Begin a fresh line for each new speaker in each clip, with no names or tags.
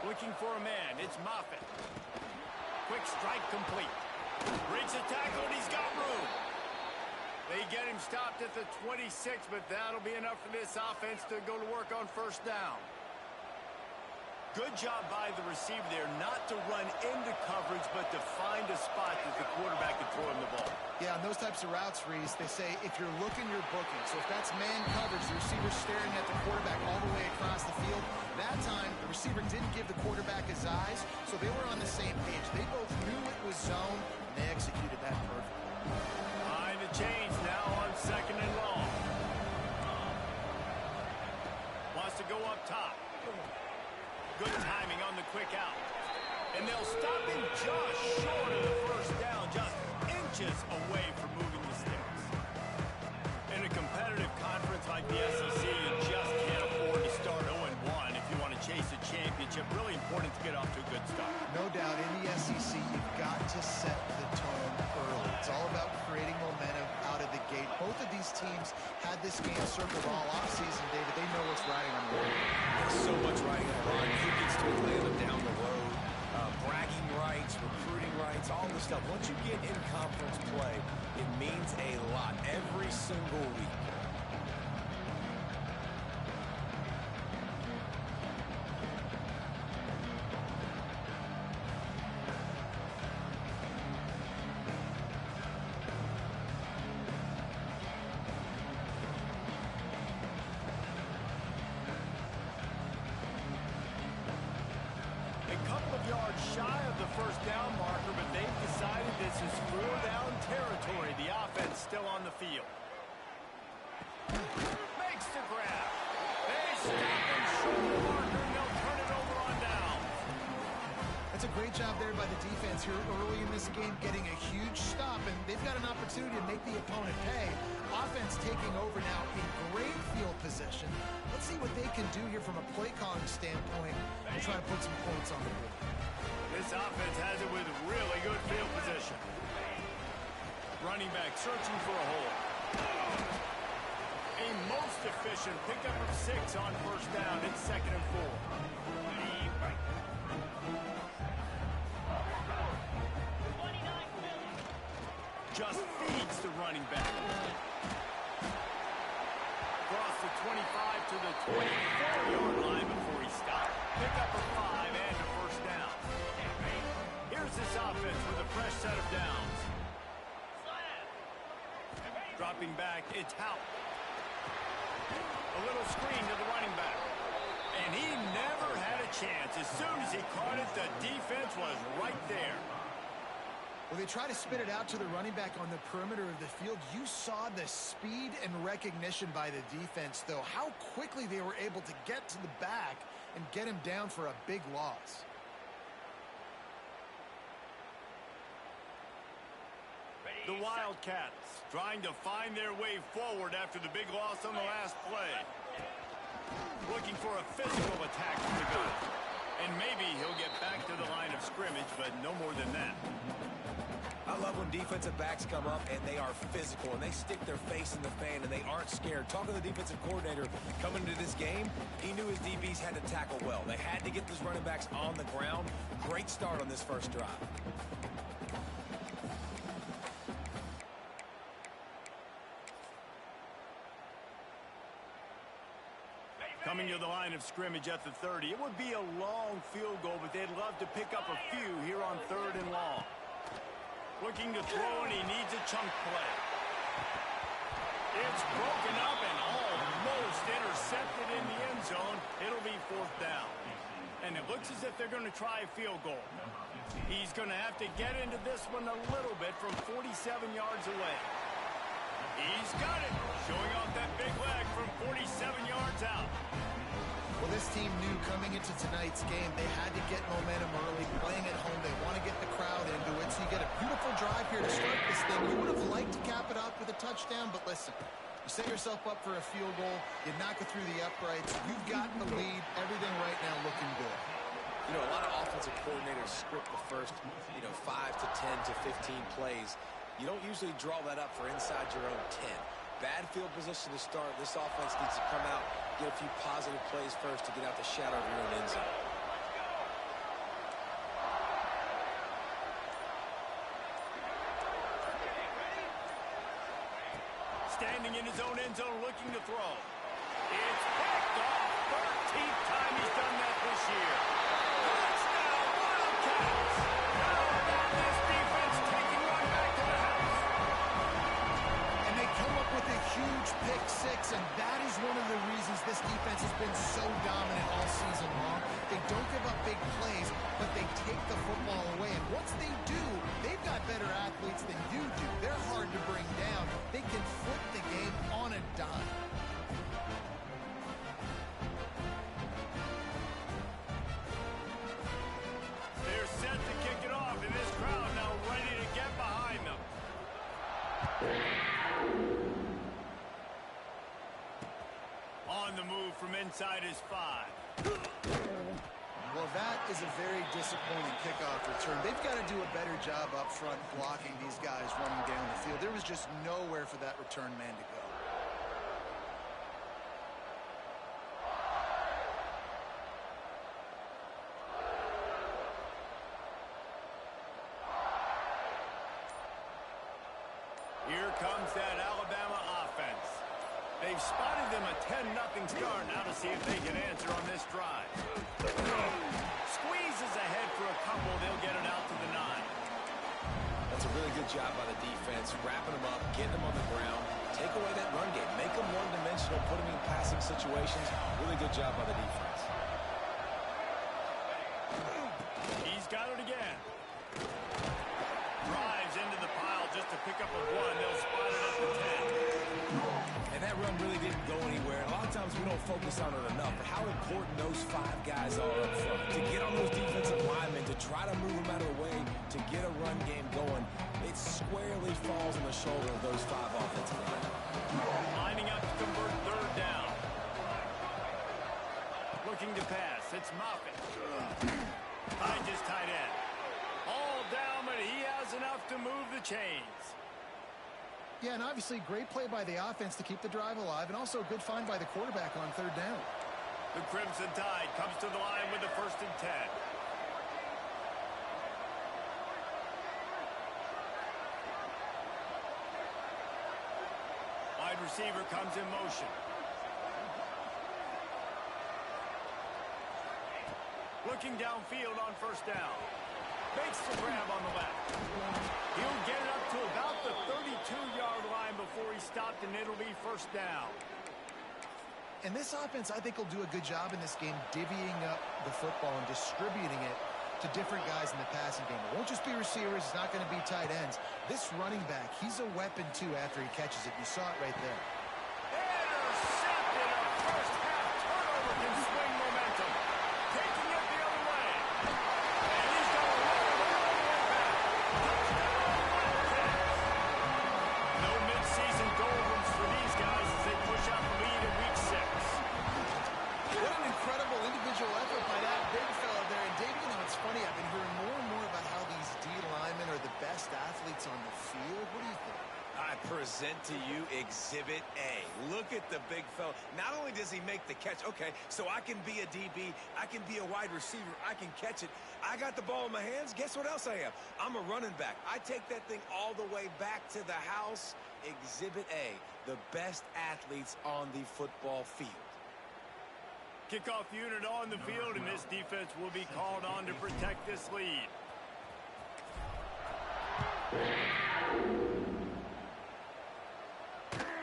Looking for a man. It's Moffitt. Quick strike complete. Breaks the tackle, and he's got room. They get him stopped at the 26, but that'll be enough for this offense to go to work on first down. Good job by the receiver there, not to run into coverage, but to find a spot that the quarterback can throw him the ball.
Yeah, on those types of routes, Reese, they say if you're looking, you're booking. So if that's man coverage, the receiver's staring at the quarterback all the way across the field. That time, the receiver didn't give the quarterback his eyes, so they were on the same page. They both knew it was zone, and they executed that perfectly.
Behind the chains now on 2nd and long. Wants to go up top. Good timing on the quick out. And they'll stop him just short of the first down, just inches away from moving the sticks. In a competitive conference like the SEC, you just can't afford to start 0-1 if you want to chase a championship. Really important to get off to a good start.
No doubt, in the SEC, you've got to set the tone early. It's all about creating momentum out of the gate. Both of these teams had this game circled all offseason, David. They know what's riding on the road.
There's so much riding on the line. Who gets to Atlanta down the road? Bragging rights, recruiting rights, all this stuff. Once you get in conference play, it means a lot every single week.
Yards shy of the first down marker, but they've decided this is 4-down territory. The offense still on the field. Makes the grab. They stop and show the marker, and they'll turn it over on down.
That's a great job there by the defense here early in this game, getting a huge stop, and they've got an opportunity to make the opponent pay. Offense taking over now in great field position. Let's see what they can do here from a play calling standpoint and try to put some points on the board.
This offense has it with really good field position. Running back searching for a hole. A most efficient pickup of 6 on first down. It's 2nd and 4. Just feeds the running back. Across the 25 to the 24-yard line before he stopped. Pickup of 5 and a first down. Here's this offense with a fresh set of downs. Dropping back, it's Hout. A little screen to the running back. And he never had a chance. As soon as he caught it, the defense was right there.
Well, they try to spit it out to the running back on the perimeter of the field. You saw the speed and recognition by the defense, though. How quickly they were able to get to the back and get him down for a big loss.
The Wildcats trying to find their way forward after the big loss on the last play. Looking for a physical attack from the gun. And maybe he'll get back to the line of scrimmage, but no more than that.
I love when defensive backs come up and they are physical and they stick their face in the fan and they aren't scared. Talking to the defensive coordinator coming into this game, he knew his DBs had to tackle well. They had to get those running backs on the ground. Great start on this first drive.
Coming to the line of scrimmage at the 30. It would be a long field goal, but they'd love to pick up a few here on 3rd and long. Looking to throw, and he needs a chunk play. It's broken up and almost intercepted in the end zone. It'll be 4th down. And it looks as if they're going to try a field goal. He's going to have to get into this one a little bit from 47 yards away. He's got it, showing off that big leg from 47 yards out.
Well, this team knew coming into tonight's game they had to get momentum early, playing at home. They want to get the crowd into it, so you get a beautiful drive here to start this thing. You would have liked to cap it off with a touchdown, but listen, you set yourself up for a field goal, you knock it through the uprights, you've got the lead, everything right now looking good.
You know, a lot of offensive coordinators script the first, 5 to 10 to 15 plays. You don't usually draw that up for inside your own 10. Bad field position to start. This offense needs to come out, get a few positive plays first to get out the shadow of your own end zone.
throw. It's picked off. 13th time he's done that this year. Touchdown, Wildcats! How about this defense taking one back to the house?
And they come up with a huge pick six, and that is one of the reasons this defense has been so dominant all season long. They don't give up big plays, but they take the football away. And once they do, they've got better athletes than you do. They're hard to bring down. They can flip the game on a dime.
They're set to kick it off, and this crowd now ready to get behind them. On the move from inside his 5.
Well, that is a very disappointing kickoff return. They've got to do a better job up front blocking these guys running down the field. There was just nowhere for that return man to go.
Here comes that Alabama offense. They've spotted them a 10-0 start. Now to see if they can answer on this drive. Squeezes ahead for a couple. They'll get it out to the 9.
That's a really good job by the defense, wrapping them up, getting them on the ground, take away that run game, make them one-dimensional, put them in passing situations. Really good job by the defense.
He's got it again. Drives into the pile just to pick up a 1. They'll spot it at the 10.
And that run really didn't go anywhere. A lot of times we don't focus on it enough, but how important those 5 guys are up front. To get on those defensive linemen, to try to move them out of the way, to get a run game going, it squarely falls on the shoulder of those 5 offensive linemen.
Lining up to convert 3rd down. Looking to pass. It's Moffitt. Finds his tight end. All down, but he has enough to move the chains.
Yeah, and obviously great play by the offense to keep the drive alive, and also a good find by the quarterback on 3rd down.
The Crimson Tide comes to the line with the 1st and 10. Wide receiver comes in motion. Looking downfield on 1st down. Makes the grab on the left. He'll get it up to about the 32-yard line before he's stopped, and it'll be 1st down.
And this offense, I think, will do a good job in this game divvying up the football and distributing it to different guys in the passing game. It won't just be receivers. It's not going to be tight ends. This running back, he's a weapon, too, after he catches it. You saw it right there.
Intercepted. A first-half turnover can swing momentum. Taking it the other way. And he's going to run it all the way back. Touchdown, Wildcats. No mid-season doldrums for these guys as they push out the lead in Week 6.
What an incredible individual effort by that big fella there. And Dave, you know, it's funny, I've been hearing more and more about how these D linemen are the best athletes on the field. What do you think?
I present to you Exhibit A. Look at the big fella. Not only does he make the catch, okay, so I can be a DB, I can be a wide receiver, I can catch it. I got the ball in my hands. Guess what else I am? I'm a running back. I take that thing all the way back to the house. Exhibit A, the best athletes on the football field.
Kickoff unit on the field, and this defense will be called on to protect this lead.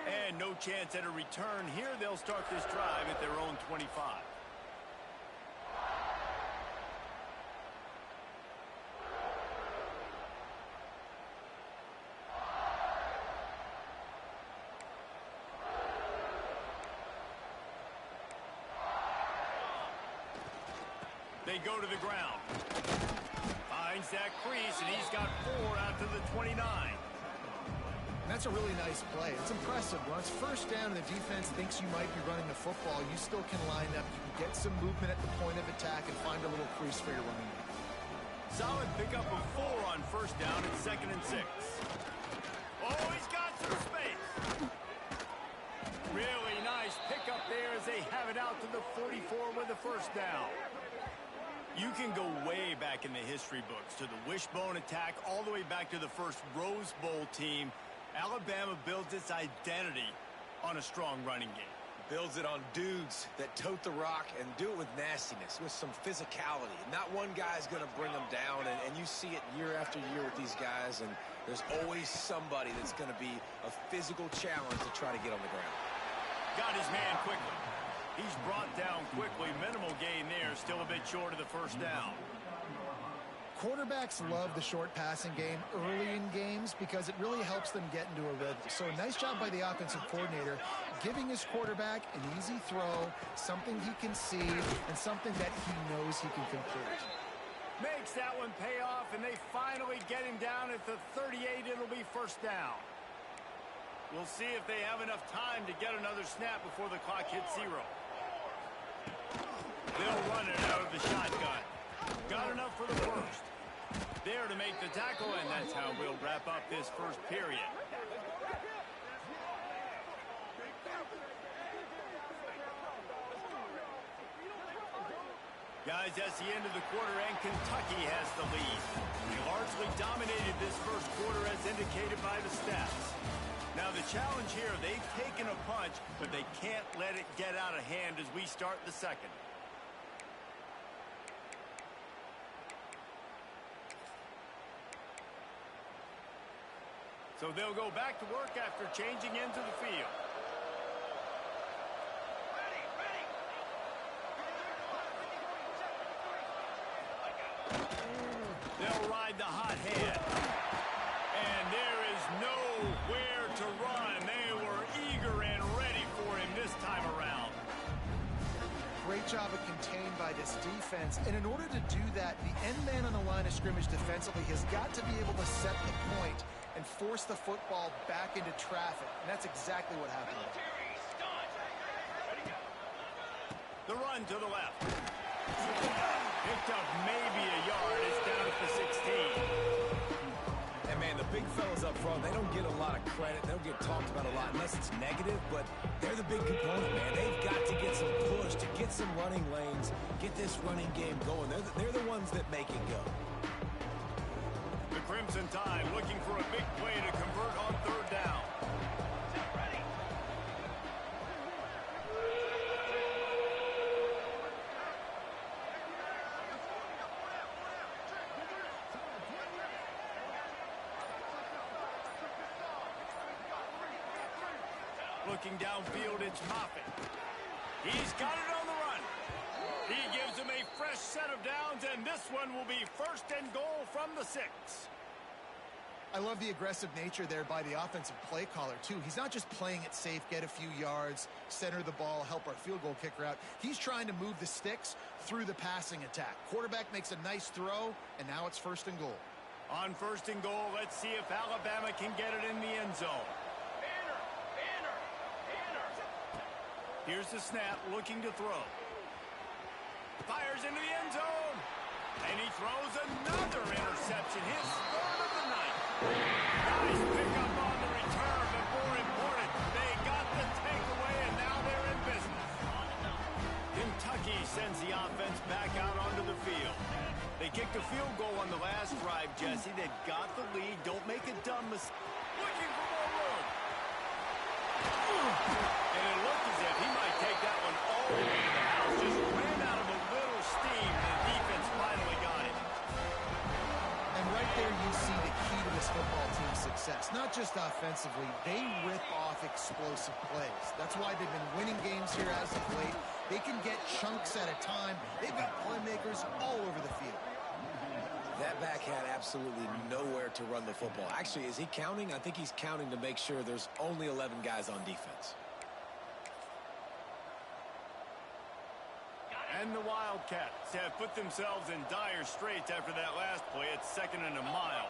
And no chance at a return here. They'll start this drive at their own 25. They go to the ground. Finds that crease, and he's got 4 out to the 29.
That's a really nice play. It's impressive. When it's 1st down and the defense thinks you might be running the football, you still can line up. You can get some movement at the point of attack and find a little crease for your running back.
Solid pickup of 4 on 1st down at 2nd and 6. Oh, he's got some space. Really nice pickup there as they have it out to the 44 with the 1st down. You can go way back in the history books to the wishbone attack all the way back to the first Rose Bowl team. Alabama builds its identity on a strong running game.
Builds it on dudes that tote the rock and do it with nastiness, with some physicality. Not one guy's going to bring them down, and you see it year after year with these guys, and there's always somebody that's going to be a physical challenge to try to get on the ground.
Got his man quickly. He's brought down quickly. Minimal gain there, still a bit short of the first down.
Quarterbacks love the short passing game early in games because it really helps them get into a rhythm. So nice job by the offensive coordinator giving his quarterback an easy throw, something he can see, and something that he knows he can complete.
Makes that one pay off, and they finally get him down at the 38. It'll be first down. We'll see if they have enough time to get another snap before the clock hits 0. They'll run it out of the shotgun. Got enough for the first. There to make the tackle, and that's how we'll wrap up this first period. Guys, that's the end of the quarter, and Kentucky has the lead. They largely dominated this first quarter as indicated by the stats. Now the challenge here, they've taken a punch, but they can't let it get out of hand as we start the second. So they'll go back to work after changing into the field. They'll ride the hot hand. And there is nowhere to run. They were eager and ready for him this time around.
Great job of contained by this defense. And in order to do that, the end man on the line of scrimmage defensively has got to be able to set the point and force the football back into traffic. And that's exactly what happened.
The run to the left. Picked up maybe a yard. It's down at the 16.
And, man, the big fellas up front, they don't get a lot of credit. They don't get talked about a lot unless it's negative, but they're the big component, man. They've got to get some push, to get some running lanes, get this running game going. They're the ones that make it go.
The Crimson Tide looking for a big play to convert on third down. Looking downfield, it's Moffitt. He's got it on the run. He gives him a fresh set of downs, and this one will be first and goal from the 6.
I love the aggressive nature there by the offensive play caller, too. He's not just playing it safe, get a few yards, center the ball, help our field goal kicker out. He's trying to move the sticks through the passing attack. Quarterback makes a nice throw, and now it's first and goal.
On first and goal, let's see if Alabama can get it in the end zone. Here's the snap, looking to throw. Fires into the end zone. And he throws another interception. His third of the night. Nice pickup on the return, but more important, they got the takeaway, and now they're in business. Kentucky sends the offense back out onto the field. They kicked a field goal on the last drive, Jesse. They've got the lead. Don't make a dumb mistake. Looking for more room. And it looked as if he might take that one all the way to the house. Just ran out of a little steam, and the defense finally got it.
And right there you see the key to this football team's success. Not just offensively, they rip off explosive plays. That's why they've been winning games here as of late. They can get chunks at a time. They've got playmakers all over the field.
That back had absolutely nowhere to run the football. Actually, is he counting? I think he's counting to make sure there's only 11 guys on defense.
And the Wildcats have put themselves in dire straits after that last play. It's 2nd and a mile.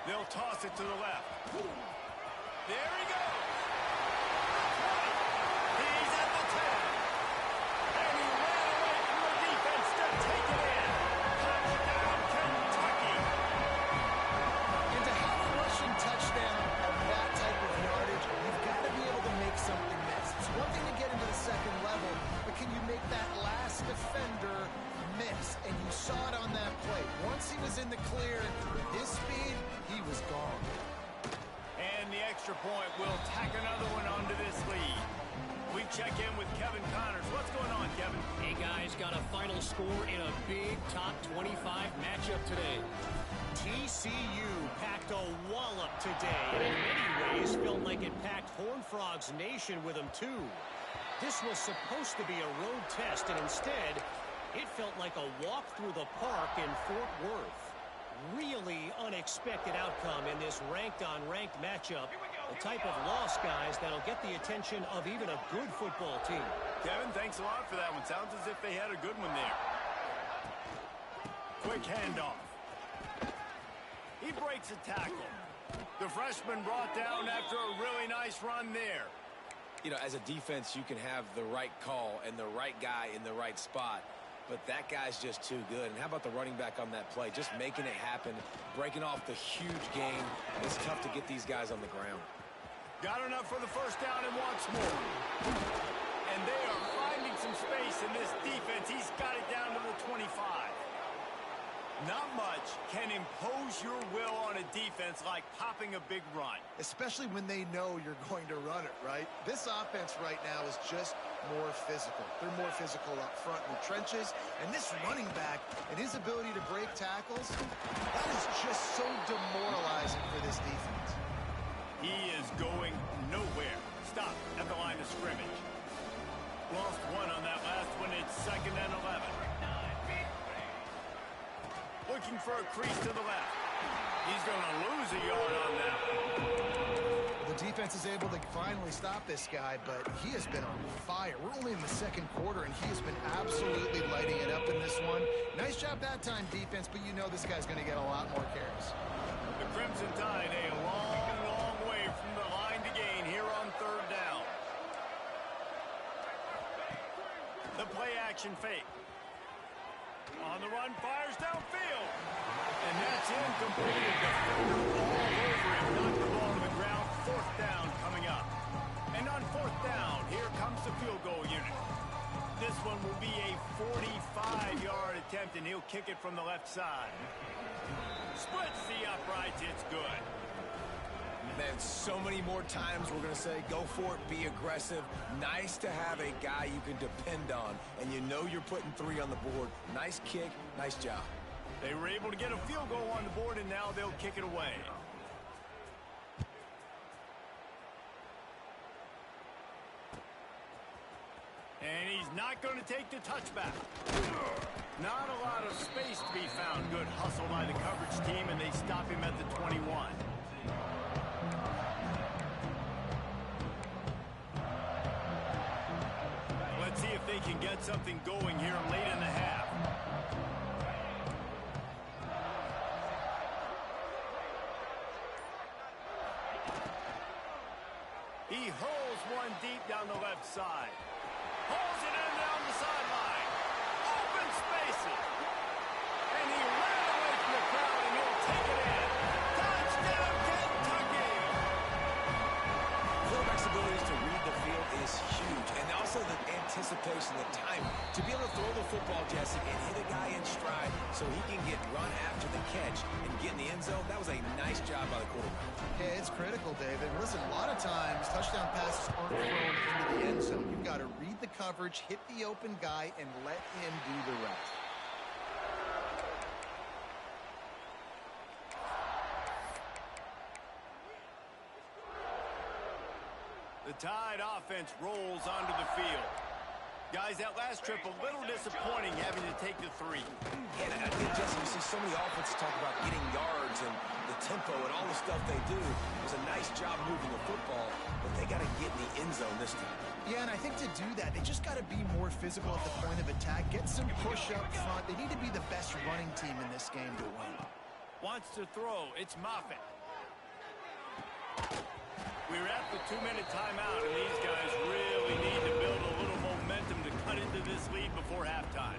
They'll toss it to the left. There he goes. He's at the 10. And he ran away from the defense to take it in. Touchdown, Kentucky.
And to have a rushing touchdown of that type of yardage, you've got to be able to make something miss. It's one thing to get into the second level, but can you make that last defender miss? And you saw it on that play. Once he was in the clear, with his speed, he was gone.
And the extra point will tack another one onto this lead. We check in with Kevin Connors. What's going on, Kevin?
Hey, guys, got a final score in a big top 25 matchup today. TCU packed a wallop today, and in many ways felt like it packed Horned Frogs Nation with them, too. This was supposed to be a road test, and instead, it felt like a walk through the park in Fort Worth. Really unexpected outcome in this ranked-on-ranked matchup. The type of loss, guys, that'll get the attention of even a good football team.
Kevin, thanks a lot for that one. Sounds as if they had a good one there. Quick handoff. He breaks a tackle. The freshman brought down after a really nice run there.
You know, as a defense, you can have the right call and the right guy in the right spot. But that guy's just too good. And how about the running back on that play? Just making it happen, breaking off the huge gain. It's tough to get these guys on the ground.
Got enough for the first down and wants more. And they are finding some space in this defense. He's got it down to the 25. Not much can impose your will on a defense like popping a big run.
Especially when they know you're going to run it, right? This offense right now is just more physical. They're more physical up front in the trenches. And this running back and his ability to break tackles, that is just so demoralizing for this defense.
He is going nowhere. Stop at the line of scrimmage. Lost one on that last one. It's 2nd and 11. Looking for a crease to the left. He's going to lose a yard on that.
The defense is able to finally stop this guy, but he has been on fire. We're only in the second quarter, and he has been absolutely lighting it up in this one. Nice job that time, defense, but you know this guy's going to get a lot more carries.
The Crimson Tide a long, long way from the line to gain here on 3rd down. The play-action fake. On the run, fires downfield. And that's incomplete. Defender all over him. Knocked the ball to the ground. 4th down coming up. And on 4th down, here comes the field goal unit. This one will be a 45-yard attempt, and he'll kick it from the left side. Splits the uprights. It's good.
Man, so many more times we're going to say, go for it, be aggressive. Nice to have a guy you can depend on, and you know you're putting 3 on the board. Nice kick, nice job.
They were able to get a field goal on the board, and now they'll kick it away. And he's not going to take the touchback. Not a lot of space to be found. Good hustle by the coverage team, and they stop him at the 21. Let's see if they can get something going here late in the half. He hurls one deep down the left side. Hauls it in down the sideline. Open spaces. And he ran away from the crowd, and he'll take it in. Touchdown, Kentucky!
Quarterback's ability to read the field is huge. And also the anticipation, the time to be able to throw the football, Jesse, and hit a guy in stride so he can get run after the catch and get in the end zone. That was a nice job by the quarterback.
Yeah, it's critical, David. Listen, a lot of times touchdown passes aren't thrown into the end zone. You've got to read the coverage, hit the open guy, and let him do the rest.
The Tide offense rolls onto the field. Guys, that last trip a little disappointing having to take the 3.
And I think, Jesse, you see so many offenses talk about getting yards and the tempo and all the stuff they do. It was a nice job moving the football, but they got to get in the end zone this time.
Yeah, and I think to do that, they just got to be more physical at the point of attack, get some push up front. They need to be the best running team in this game to win.
Wants to throw. It's Moffitt. We're at the 2-minute timeout, and these guys really need to build a little momentum to cut into this lead before halftime.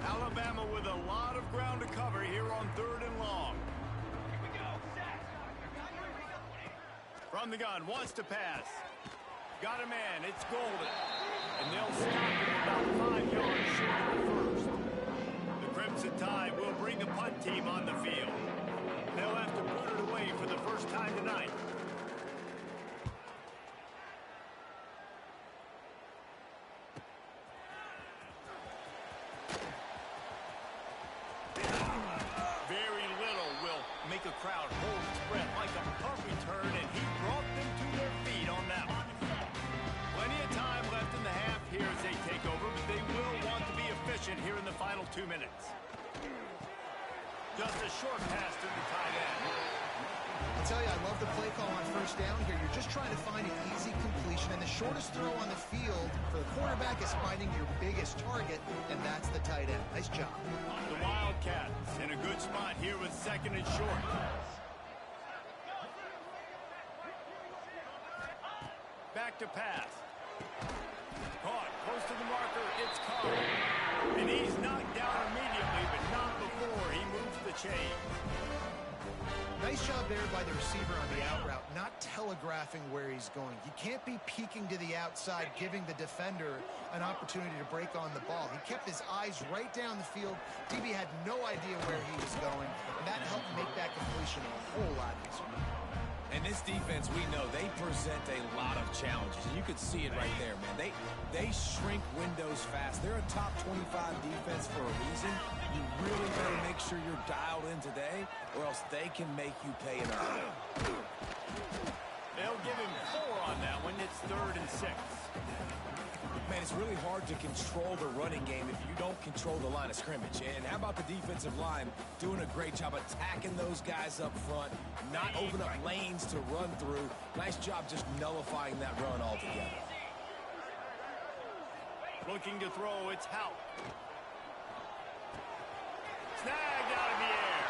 Alabama with a lot of ground to cover here on 3rd and long. From the gun, wants to pass. Got a man, it's Golden. And they'll stop him about 5 yards short of the first. Grips the tie. We'll bring the punt team on the field. They'll have to put it away for the first time tonight. Very little will make a crowd hold its breath like a punt return, and he brought them to their feet on that one. Plenty of time left in the half here as they take over, but they will want to be efficient here in the final 2 minutes. Just a short pass to the tight end.
I'll tell you, I love the play call on first down here. You're just trying to find an easy completion, and the shortest throw on the field for the quarterback is finding your biggest target, and that's the tight end. Nice job.
The Wildcats in a good spot here with second and short. Back to pass. Caught close to the marker. It's caught. And he's knocked down immediately, but not before he moves the chain.
Nice job there by the receiver on the out route, not telegraphing where he's going. You can't be peeking to the outside, giving the defender an opportunity to break on the ball. He kept his eyes right down the field. DB had no idea where he was going, and that helped make that completion a whole lot easier.
And this defense, we know, they present a lot of challenges. And you could see it right there, man. They shrink windows fast. They're a top 25 defense for a reason. You really better make sure you're dialed in today, or else they can make you pay in a hurry.
They'll give him 4 on that one. It's 3rd and 6.
Man, it's really hard to control the running game if you don't control the line of scrimmage. And how about the defensive line doing a great job attacking those guys up front, not open up lanes to run through. Nice job just nullifying that run altogether.
Looking to throw, it's Hout. Snagged out of the air.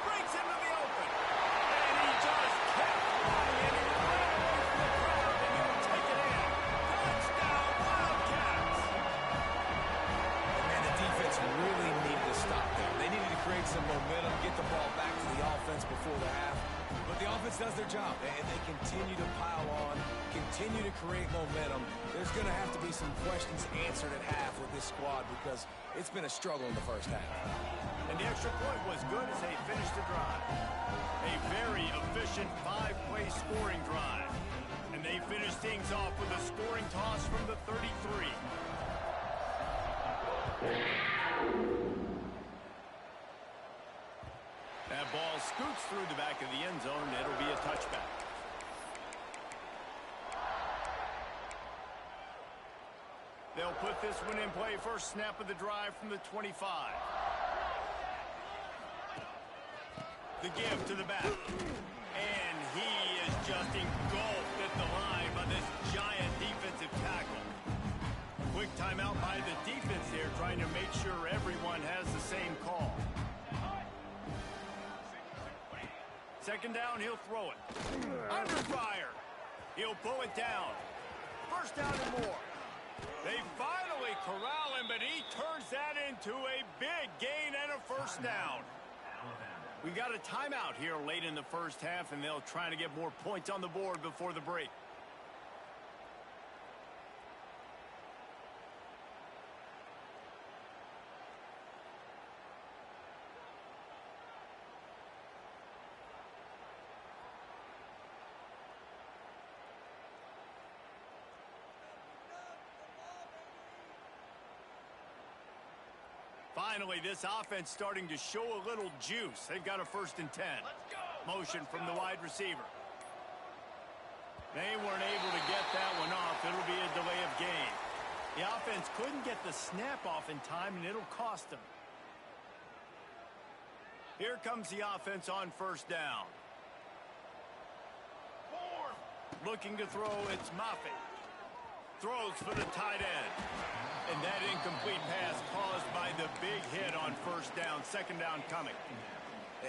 Breaks into the open. And he just kept flying, and he ran away from the crowd, and he'll take it in. Touchdown, Wildcats!
Man, the defense really needed to stop there. They needed to create some momentum, get the ball back to the offense before the half. But the offense does their job, and they continue to pile on, continue to create momentum. There's going to have to be some questions answered at half with this squad because it's been a struggle in the first half.
And the extra point was good as they finished the drive. A very efficient 5-play scoring drive. And they finished things off with a scoring toss from the 33. That ball scoots through the back of the end zone. It'll be a touchback. They'll put this one in play. First snap of the drive from the 25. The give to the back. And he is just engulfed at the line by this giant defensive tackle. Quick timeout by the defense here, trying to make sure everyone has the same call. Second down, he'll throw it. Under fire. He'll pull it down. First down and more. They finally corral him, but he turns that into a big gain and a first down. We got a timeout here late in the first half, and they'll try to get more points on the board before the break. Finally, this offense starting to show a little juice. They've got a 1st and 10. Motion from the wide receiver. They weren't able to get that one off. It'll be a delay of game. The offense couldn't get the snap off in time, and it'll cost them. Here comes the offense on first down. Looking to throw, it's Moffitt. Throws for the tight end. And that incomplete pass caused by the big hit on first down. Second down coming.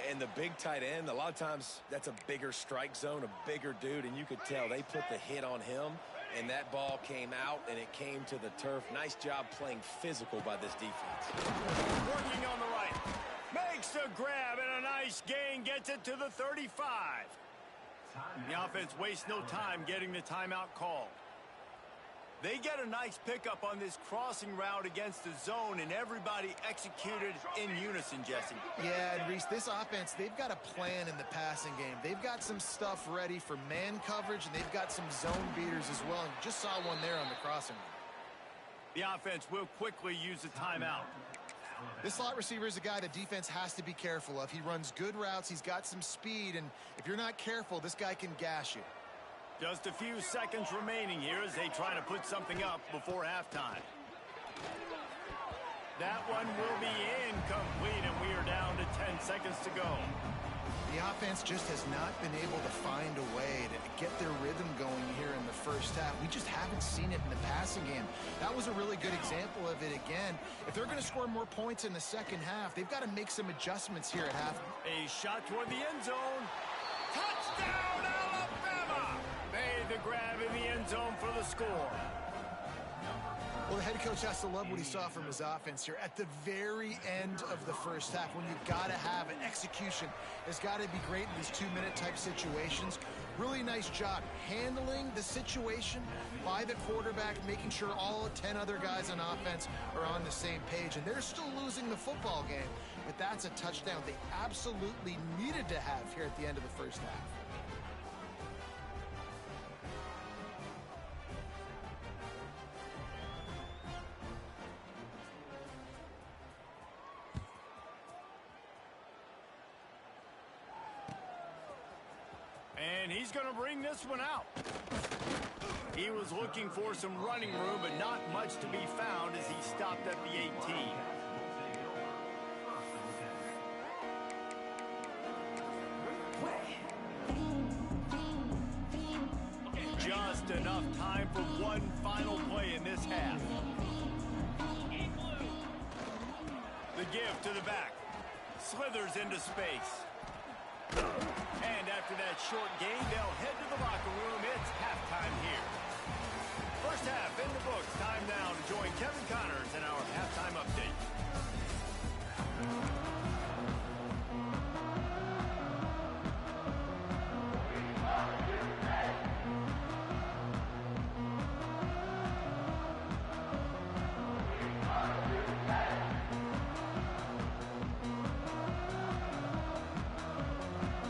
And the big tight end, a lot of times that's a bigger strike zone, a bigger dude, and you could tell they put the hit on him, and that ball came out, and it came to the turf. Nice job playing physical by this defense.
Working on the right. Makes the grab, and a nice gain. Gets it to the 35. The offense wastes no time getting the timeout called. They get a nice pickup on this crossing route against the zone, and everybody executed in unison, Jesse.
Yeah, and Reese, this offense, they've got a plan in the passing game. They've got some stuff ready for man coverage, and they've got some zone beaters as well. And just saw one there on the crossing route.
The offense will quickly use a timeout.
This slot receiver is a guy the defense has to be careful of. He runs good routes. He's got some speed, and if you're not careful, this guy can gash you.
Just a few seconds remaining here as they try to put something up before halftime. That one will be incomplete, and we are down to 10 seconds to go.
The offense just has not been able to find a way to get their rhythm going here in the first half. We just haven't seen it in the passing game. That was a really good example of it again. If they're going to score more points in the second half, they've got to make some adjustments here at half.
A shot toward the end zone. Touchdown, Alabama! Made the grab in the end zone for the score.
Well, the head coach has to love what he saw from his offense here at the very end of the first half. When you've got to have an execution, it's got to be great in these two-minute type situations. Really nice job handling the situation by the quarterback, making sure all 10 other guys on offense are on the same page. And they're still losing the football game, but that's a touchdown they absolutely needed to have here at the end of the first half.
And he's going to bring this one out. He was looking for some running room, but not much to be found as he stopped at the 18. Just enough time for one final play in this half. The give to the back. Slithers into space. And after that short gain, they'll head to the locker room. It's halftime here. First half in the books. Time now to join Kevin Connors in our halftime update.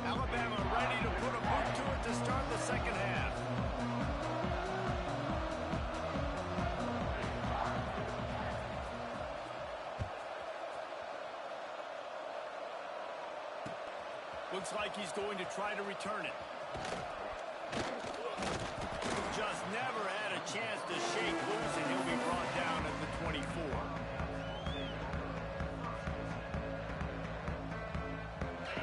Alabama ready to put a boot to it to start the second half. Looks like he's going to try to return it. Just never had a chance to shake loose, and he'll be brought down at the 24.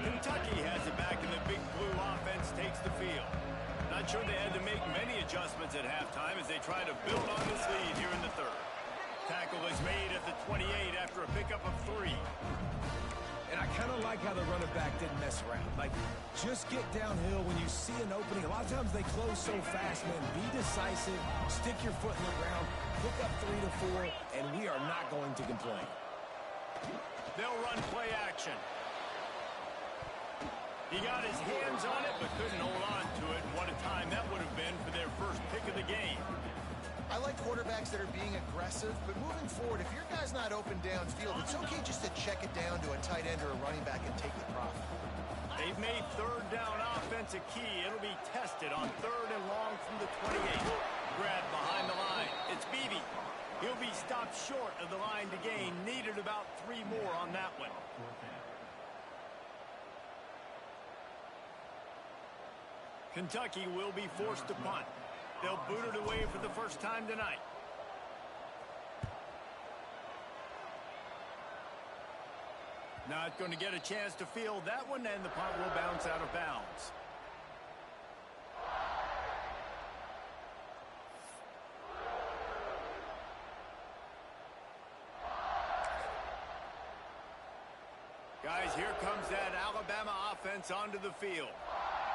Kentucky has it back, and the Big Blue offense takes the field. Not sure they had to make many adjustments at halftime as they try to build on this lead here in the third. Tackle is made at the 28 after a pickup of 3.
And I kind of like how the running back didn't mess around. Like, just get downhill when you see an opening. A lot of times they close so fast, man. Be decisive, stick your foot in the ground, pick up 3 to 4, and we are not going to complain.
They'll run play action. He got his hands on it, but couldn't hold on to it. What a time that would have been for their first pick of the game.
I like quarterbacks that are being aggressive, but moving forward, if your guy's not open downfield, it's okay just to check it down to a tight end or a running back and take the profit.
They've made third down offense a key. It'll be tested on 3rd and long from the 28. Grab behind the line. It's Beebe. He'll be stopped short of the line to gain. Needed about 3 more on that one. Kentucky will be forced to punt. They'll boot it away for the first time tonight. Not going to get a chance to field that one, and the punt will bounce out of bounds. Guys, here comes that Alabama offense onto the field.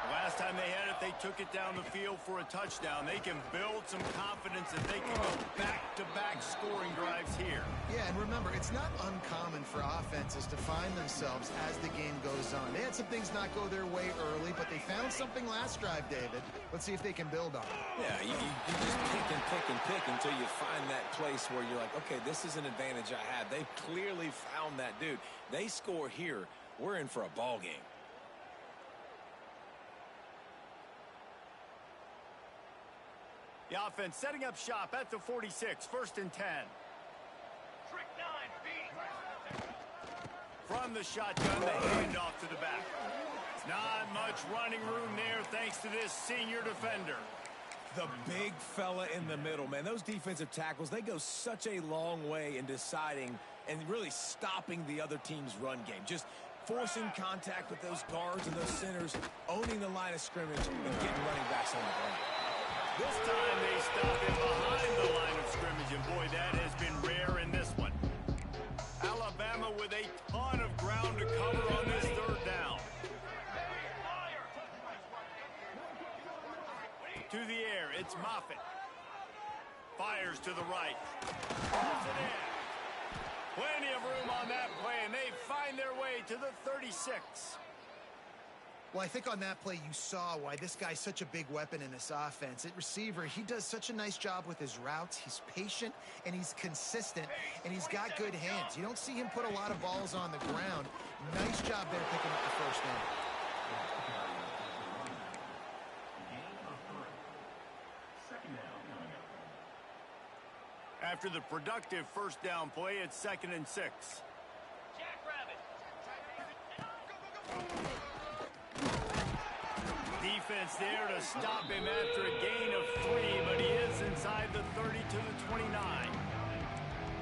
Last time they had it, they took it down the field for a touchdown. They can build some confidence that they can go back-to-back scoring drives here.
Yeah, and remember, it's not uncommon for offenses to find themselves as the game goes on. They had some things not go their way early, but they found something last drive, David. Let's see if they can build on it.
Yeah, you just pick and pick and pick until you find that place where you're like, okay, this is an advantage I have. They've clearly found that, dude. They score here, we're in for a ball game.
The offense setting up shop at the 46, 1st and 10. From the shotgun, the handoff to the back. Not much running room there thanks to this senior defender.
The big fella in the middle, man. Those defensive tackles, they go such a long way in deciding and really stopping the other team's run game. Just forcing contact with those guards and those centers, owning the line of scrimmage, and getting running backs on the ground.
This time they stop him behind the line of scrimmage, and boy, that has been rare in this one. Alabama with a ton of ground to cover on this 3rd down. To the air, it's Moffitt. Fires to the right. Puts it in. Plenty of room on that play, and they find their way to the 36.
Well, I think on that play you saw why this guy's such a big weapon in this offense. At receiver, he does such a nice job with his routes. He's patient, and he's consistent, and he's got good hands. You don't see him put a lot of balls on the ground. Nice job there picking up the 1st down.
After the productive 1st down play, it's 2nd and 6. Defense there to stop him after a gain of 3, but he is inside the 30 to the 29.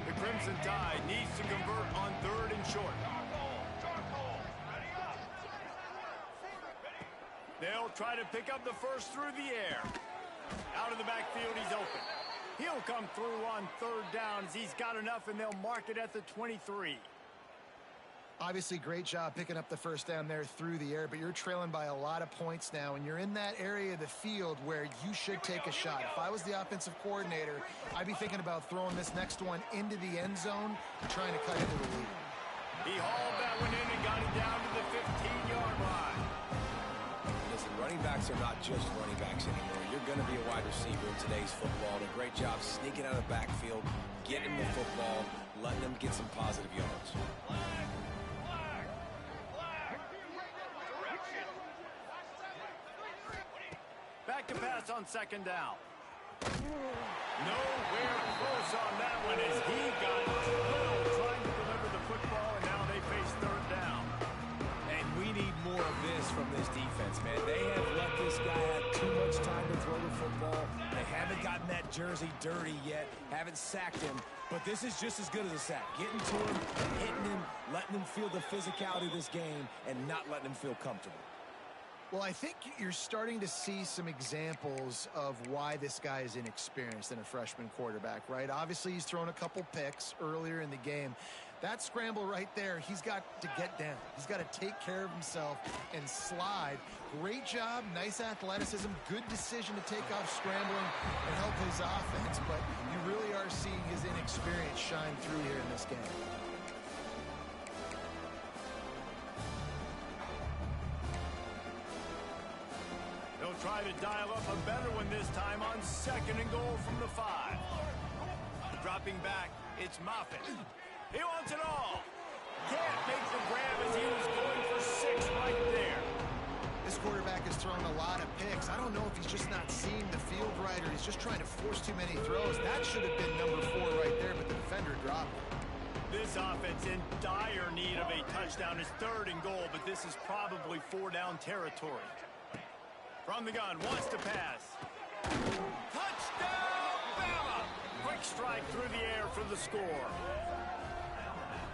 The Crimson Tide needs to convert on 3rd and short. They'll try to pick up the first through the air. Out of the backfield, he's open. He'll come through on 3rd down as he's got enough, and they'll mark it at the 23.
Obviously, great job picking up the 1st down there through the air, but you're trailing by a lot of points now, and you're in that area of the field where you should take a shot. If I was the offensive coordinator, I'd be thinking about throwing this next one into the end zone and trying to cut into the lead.
He hauled that one in and got it down to the 15-yard line.
Listen, running backs are not just running backs anymore. You're going to be a wide receiver in today's football. And a great job sneaking out of the backfield, getting the football, letting them get some positive yards.
Back to pass on 2nd down. Nowhere close on that one as he got drilled trying to deliver the football, and now they face 3rd down.
And we need more of this from this defense, man. They have let this guy have too much time to throw the football. They haven't gotten that jersey dirty yet, haven't sacked him, but this is just as good as a sack. Getting to him, hitting him, letting him feel the physicality of this game, and not letting him feel comfortable.
Well, I think you're starting to see some examples of why this guy is inexperienced in a freshman quarterback, right? Obviously, he's thrown a couple picks earlier in the game. That scramble right there, he's got to get down. He's got to take care of himself and slide. Great job, nice athleticism, good decision to take off scrambling and help his offense, but you really are seeing his inexperience shine through here in this game.
Try to dial up a better one this time on 2nd and goal from the 5. Dropping back, it's Moffitt. He wants it all. Can't make the grab as he was going for 6 right there.
This quarterback has thrown a lot of picks. I don't know if he's just not seeing the field right or he's just trying to force too many throws. That should have been number 4 right there, but the defender dropped it.
This offense in dire need of a touchdown is 3rd and goal, but this is probably 4-down territory. From the gun, wants to pass. Touchdown, Bama! Quick strike through the air for the score.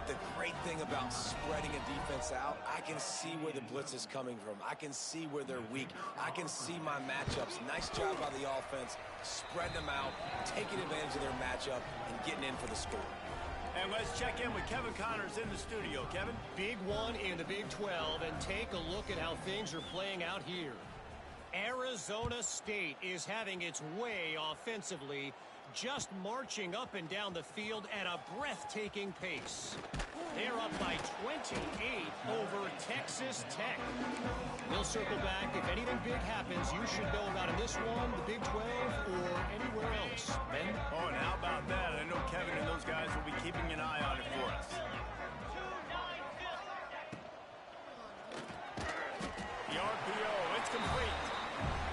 The great thing about spreading a defense out, I can see where the blitz is coming from. I can see where they're weak. I can see my matchups. Nice job by the offense, spreading them out, taking advantage of their matchup, and getting in for the score.
And let's check in with Kevin Connors in the studio. Kevin?
Big one in the Big 12, and take a look at how things are playing out here. Arizona State is having its way offensively, just marching up and down the field at a breathtaking pace. They're up by 28 over Texas Tech. We'll circle back. If anything big happens, you should know about in this one, the Big 12, or anywhere else. Ben?
Oh, and how about that? I know Kevin and those guys will be keeping an eye on it for us. The RPO, it's complete.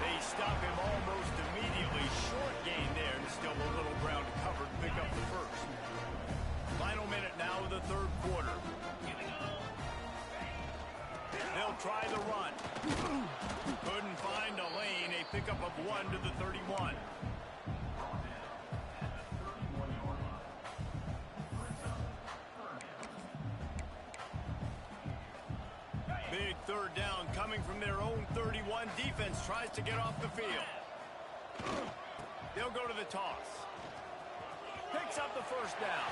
They stop him almost immediately. Short gain there, and still a little ground to cover to pick up the first. Final minute now of the third quarter. They'll try the run. Couldn't find a lane. A pickup of 1 to the 31. Big third down coming from their own 31. Defense tries to get off the field. They'll go to the toss. Picks up the first down.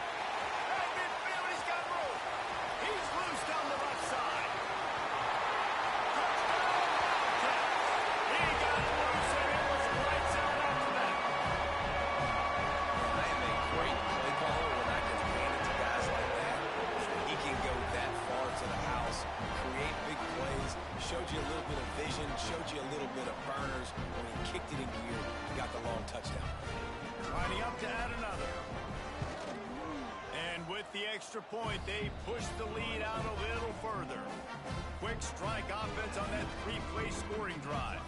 Right midfield, he's got room. He's loose down the left side. Touchdown, Wildcats. He got loose, and it was lights out after that.
I am a great play caller when I can hand it to guys like that. He can go that far to the house, create big plays, showed you a little bit of vision, showed you a little bit of burners. When he kicked it in gear, he got the long touchdown.
Lining up to add another. And with the extra point, they push the lead out a little further. Quick strike offense on that three-play scoring drive.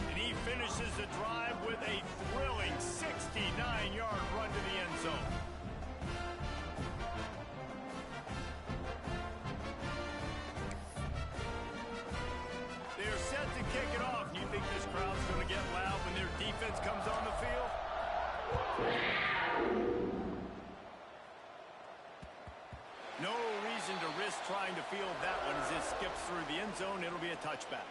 And he finishes the drive with a thrilling 69-yard run to the end zone. They're set to kick it off. You think this crowd's going to get loud when their defense comes on the field? No reason to risk trying to field that one as it skips through the end zone. It'll be a touchback.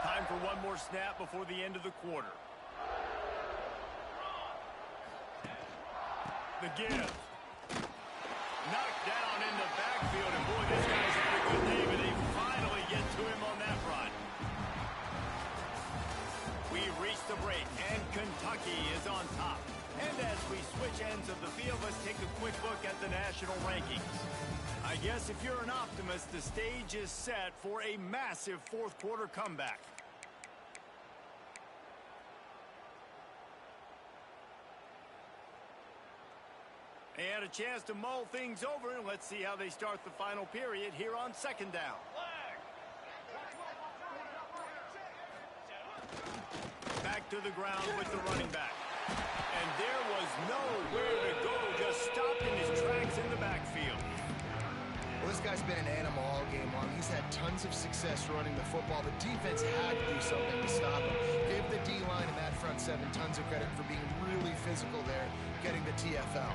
Time for one more snap before the end of the quarter. The give. Knocked down in the backfield, and boy, this guy's had a good day, but they finally get to him on that run. We reach the break, and Kentucky is on top. And as we switch ends of the field, let's take a quick look at the national rankings. I guess if you're an optimist, the stage is set for a massive fourth quarter comeback. They had a chance to mull things over, and let's see how they start the final period here on second down. Back to the ground with the running back. And there was nowhere to go, just stopped in his tracks in the backfield.
Well, this guy's been an animal all game long. He's had tons of success running the football. The defense had to do something to stop him. Gave the D-line and that front seven tons of credit for being really physical there, getting the TFL.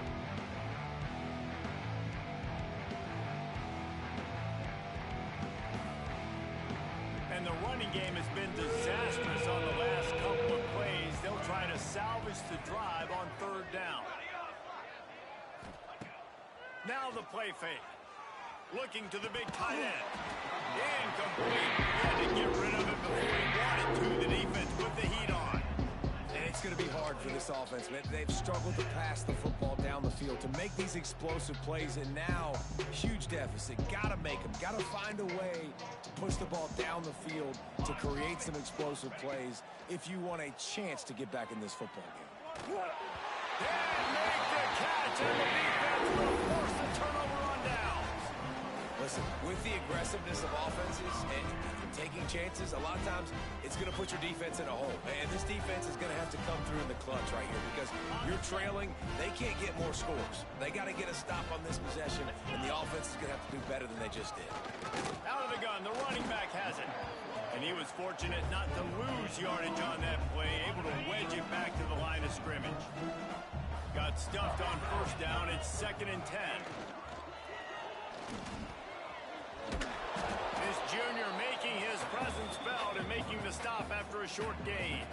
And the running game has been disastrous on the last couple of plays. They'll try to salvage the drive on third down. Now the play fake. Looking to the big tight end. Incomplete. He had to get rid of it before he wanted to. The defense put the heat on.
And it's going to be hard for this offense, man. They've struggled to pass the football down the field, to make these explosive plays, and now, huge deficit. Got to make them. Got to find a way to push the ball down the field to create some explosive plays if you want a chance to get back in this football game.
And make the catch, and the defense will force the turnover on downs.
Listen, with the aggressiveness of offenses and taking chances, a lot of times it's going to put your defense in a hole. And this defense is going to have to come through in the clutch right here because you're trailing. They can't get more scores. They got to get a stop on this possession, and the offense is going to have to do better than they just did.
Out of the gun, the running back has it. And he was fortunate not to lose yardage on that play, able to wedge it back to the line of scrimmage. Got stuffed on first down. It's 2nd and 10. This junior making his presence felt and making the stop after a short gain.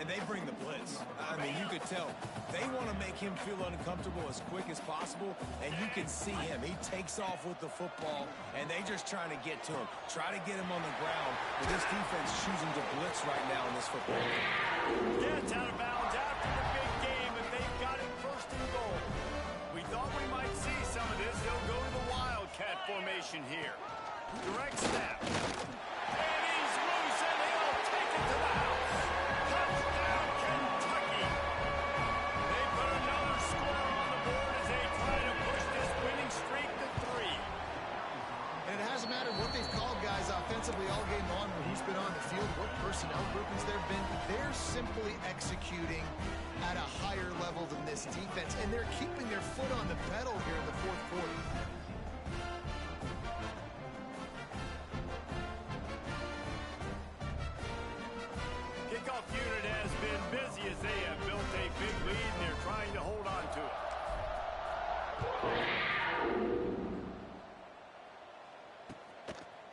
And they bring the blitz. I mean, you could tell they want to make him feel uncomfortable as quick as possible, and you can see him. He takes off with the football, and they just trying to get to him, try to get him on the ground. But this defense choosing to blitz right now in this football game.
Yeah, it's out of bounds after the big game, and they've got it first and goal. We thought we might see some of this. They'll go to the Wildcat formation here. Direct snap. And he's loose, and he'll take it to the house. Touchdown, Kentucky. They put another score on the board as they try to push this winning streak to 3.
And it hasn't mattered what they've called guys offensively all game long, or who's been on the field, what personnel groupings there have been. They're simply executing at a higher level than this defense, and they're keeping their foot on the pedal here in the fourth quarter.
Kickoff unit has been busy as they have built a big lead, and they're trying to hold on to it.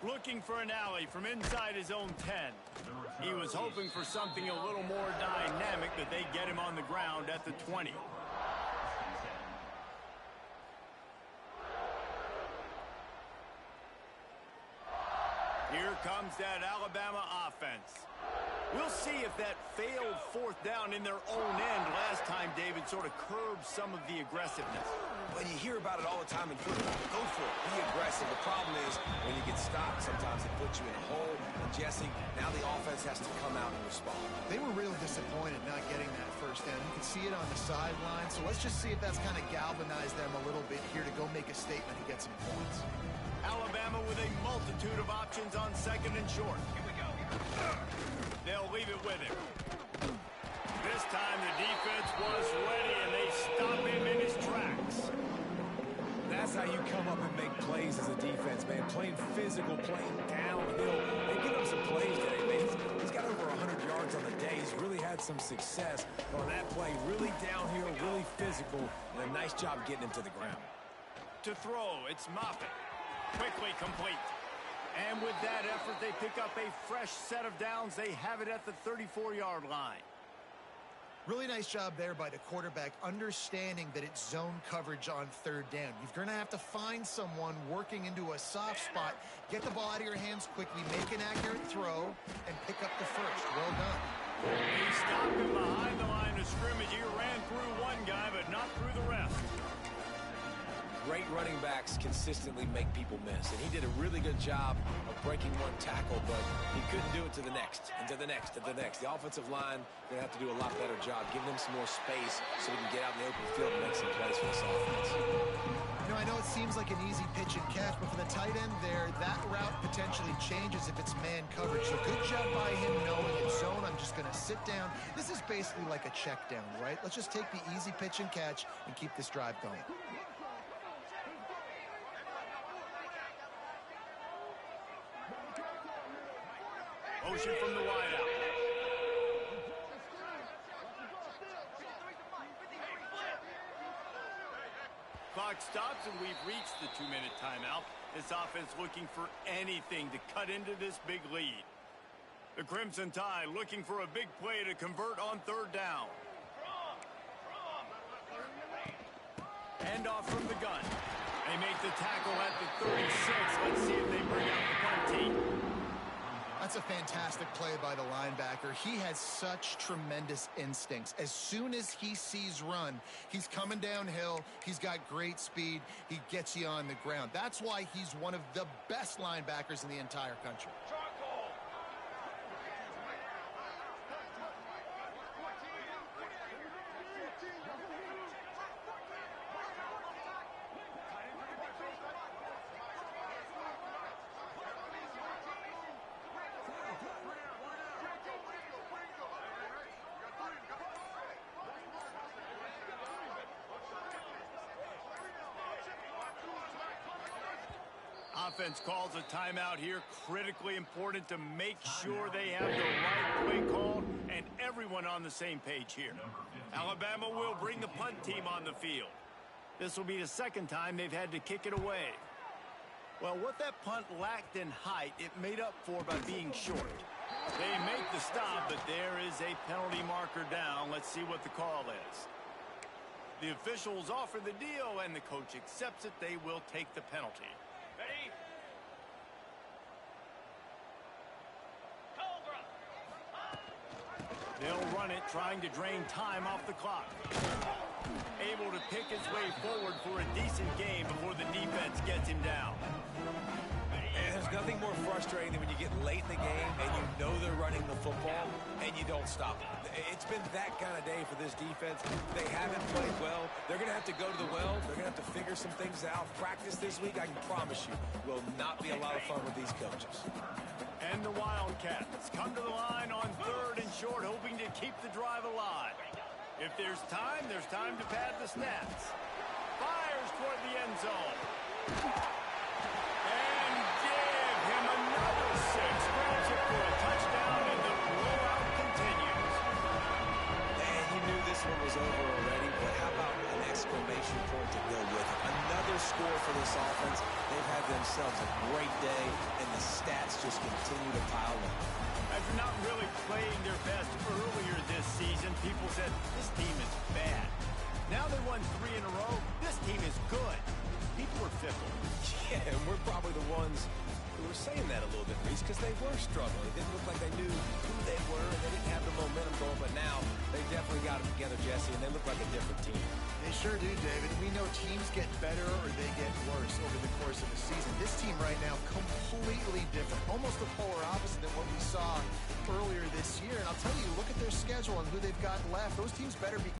Looking for an alley from inside his own 10. He was hoping for something a little more dynamic, but they get him on the ground at the 20. Here comes that Alabama offense. We'll see if that failed fourth down in their own end last time, David, sort of curbed some of the aggressiveness.
But you hear about it all the time in football. Go for it. Be aggressive. The problem is when you get stopped, sometimes it puts you in a hole. And Jesse, now the offense has to come out and respond.
They were really disappointed not getting that first down. You can see it on the sideline. So let's just see if that's kind of galvanized them a little bit here to go make a statement and get some points.
Alabama with a multitude of options on second and short. Here we go. They'll leave it with him. This time the defense was ready, and they stop him in his tracks.
That's how you come up and make plays as a defense, man. Playing physical, playing downhill. They give him some plays today, man. He's got over 100 yards on the day. He's really had some success on that play. Really downhill, really physical, and a nice job getting him to the ground.
To throw, it's Moffitt. Quickly complete. And with that effort, they pick up a fresh set of downs. They have it at the 34-yard line.
Really nice job there by the quarterback, understanding that it's zone coverage on third down. You're going to have to find someone working into a soft spot, get the ball out of your hands quickly, make an accurate throw, and pick up the first. Well done.
He stopped him behind the line of scrimmage. He ran through one guy, but not through the rest.
Great running backs consistently make people miss, and he did a really good job of breaking one tackle, but he couldn't do it to the next, and to the next, and to the next. The offensive line going to have to do a lot better job, giving them some more space so we can get out in the open field and make some plays for this offense.
You know, I know it seems like an easy pitch and catch, but for the tight end there, that route potentially changes if it's man coverage. So good job by him knowing it's zone. I'm just going to sit down. This is basically like a check down, right? Let's just take the easy pitch and catch and keep this drive going.
Motion from the wideout. Clock stops, and we've reached the 2-minute timeout. This offense looking for anything to cut into this big lead. The Crimson Tide looking for a big play to convert on third down. Handoff from the gun. They make the tackle at the 36. Let's see if they bring out the punt team.
That's a fantastic play by the linebacker. He has such tremendous instincts. As soon as he sees run, he's coming downhill. He's got great speed. He gets you on the ground. That's why he's one of the best linebackers in the entire country.
Offense calls a timeout here. Critically important to make sure they have the right play called and everyone on the same page here. Alabama will bring the punt team on the field. This will be the second time they've had to kick it away. Well, what that punt lacked in height, it made up for by being short. They make the stop, but there is a penalty marker down. Let's see what the call is. The officials offer the deal, and the coach accepts it. They will take the penalty.
Ready?
They'll run it, trying to drain time off the clock. Able to pick his way forward for a decent game before the defense gets him down.
And there's nothing more frustrating than when you get late in the game and you know they're running the football and you don't stop them. It's been that kind of day for this defense. They haven't played well. They're going to have to go to the well. They're going to have to figure some things out. Practice this week, I can promise you, will not be a lot of fun with these coaches.
And the Wildcats come to the line on 3rd and short, hoping to keep the drive alive. If there's time to pad the stats. Fires toward the end zone. And give him another 6. Grabs it for a touchdown, and the blowout continues.
And you knew this one was over already, but how about an exclamation point to go with it? Another score for this offense. They've had themselves a great day, and the stats just continue to pile up.
After not really playing their best earlier this season, people said, this team is bad. Now they won 3 in a row. This team is good. People are fickle.
Yeah, and we're probably the ones who were saying that a little bit, Reese, because they were struggling. It didn't look like they knew who they were, and they didn't have the momentum going, but now they definitely got it together, Jesse, and they look like a different team.
They sure do, David. We know teams get better or they get worse over the course of the season. This team right now, completely different. Almost the polar opposite than what we saw earlier this year. And I'll tell you, look at their schedule and who they've got left. Those teams better be